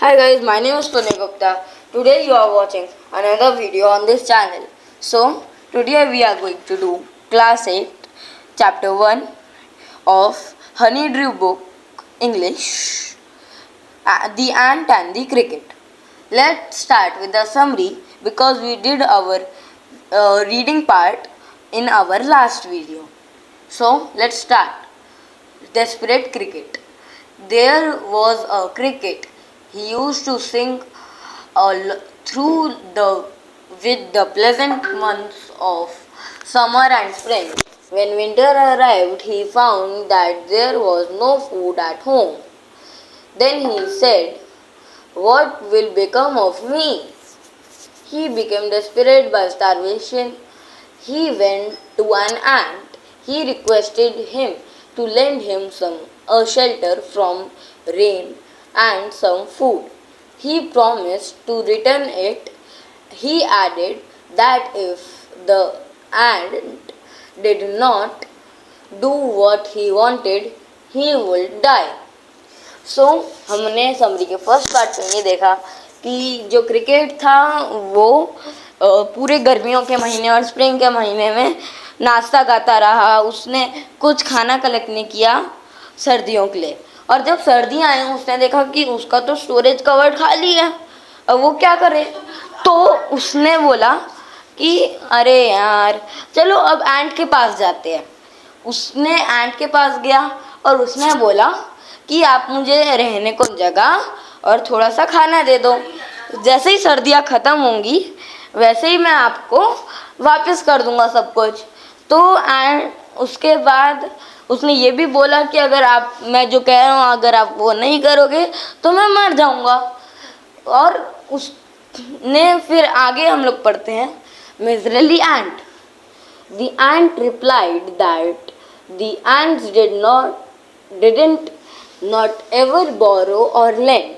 Hi guys, my name is Tony Gupta. Today you are watching another video on this channel. So, today we are going to do class 8 chapter 1 of Honeydew book English, The Ant and the Cricket. Let's start with the summary because we did our reading part in our last video. So, let's start. Desperate Cricket. There was a cricket. He used to sing through the with the pleasant months of summer and spring. When winter arrived, he found that there was no food at home. Then he said, "What will become of me?" He became desperate by starvation. He went to an ant. He requested him to lend him some a shelter from rain and some food. He promised to return it. He added that if the ant did not do what he wanted, he would die. हमने summary के first part में ये देखा कि जो cricket था वो पूरे गर्मियों के महीने और स्प्रिंग के महीने में नाचता गाता रहा. उसने कुछ खाना कलेक्ट नहीं किया सर्दियों के लिए, और जब सर्दियाँ आई उसने देखा कि उसका तो स्टोरेज कवर्ड खाली है. अब वो क्या करे, तो उसने बोला कि अरे यार चलो अब एंट के पास जाते हैं. उसने एंट के पास गया और उसने बोला कि आप मुझे रहने को जगह और थोड़ा सा खाना दे दो. जैसे ही सर्दियाँ ख़त्म होंगी वैसे ही मैं आपको वापस कर दूंगा सब कुछ. तो एंड उसके बाद उसने ये भी बोला कि अगर आप मैं जो कह रहा हूँ अगर आप वो नहीं करोगे तो मैं मर जाऊंगा. और उसने फिर आगे हम लोग पढ़ते हैं मिजरली एंट. The ant replied that the ants didn't not ever borrow or lend.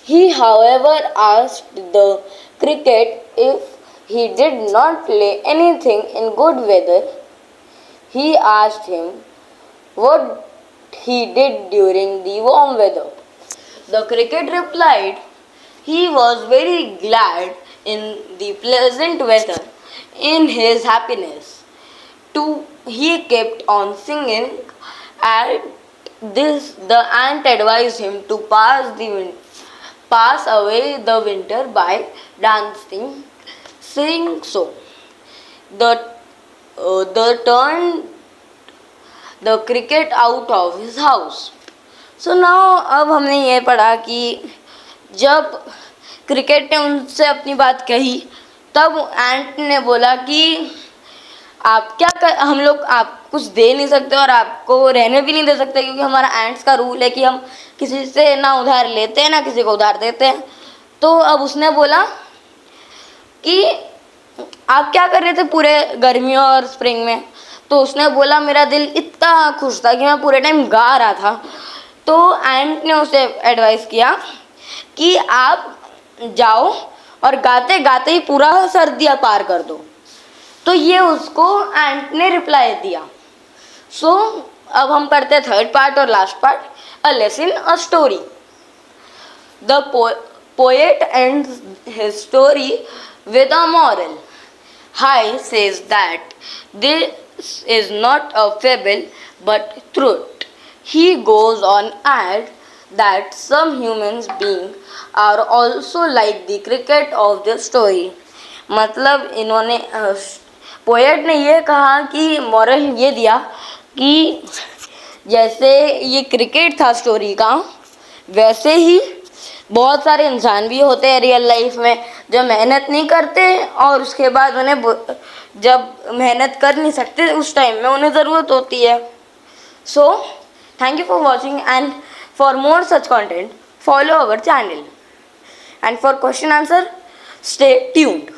He, however, asked the cricket if he did not lay anything in good weather. He asked him what he did during the warm weather. The cricket replied he was very glad in the pleasant weather. In his happiness, he kept on singing. At this, the ant advised him to pass away the winter by dancing, sing so. The turned the cricket out of his house. So now अब हमने ये पढ़ा कि जब cricket ने उनसे अपनी बात कही तब एंट ने बोला कि आप क्या कर, हम लोग आप कुछ दे नहीं सकते और आपको रहने भी नहीं दे सकते क्योंकि हमारा एंट्स का रूल है कि हम किसी से ना उधार लेते हैं ना किसी को उधार देते हैं. तो अब उसने बोला कि आप क्या कर रहे थे पूरे गर्मियों और स्प्रिंग में. तो उसने बोला मेरा दिल इतना खुश था कि मैं पूरे टाइम गा रहा था. तो एंट ने उसे एडवाइस किया कि आप जाओ और गाते गाते ही पूरा सर्दियाँ पार कर दो. तो ये उसको एंट ने रिप्लाई दिया. अब हम पढ़ते हैं थर्ड पार्ट और last part, a lesson a story. The poet ends his story with a moral. High says that this is not a fable but truth. He goes on add that some human beings are also like the cricket of the story. मतलब इन्होंने poet ने ये कहा कि moral ये दिया कि जैसे ये क्रिकेट था स्टोरी का, वैसे ही बहुत सारे इंसान भी होते हैं रियल लाइफ में जो मेहनत नहीं करते और उसके बाद उन्हें जब मेहनत कर नहीं सकते उस टाइम में उन्हें ज़रूरत होती है. So thank you for watching and for more such content follow our channel and for question answer stay tuned.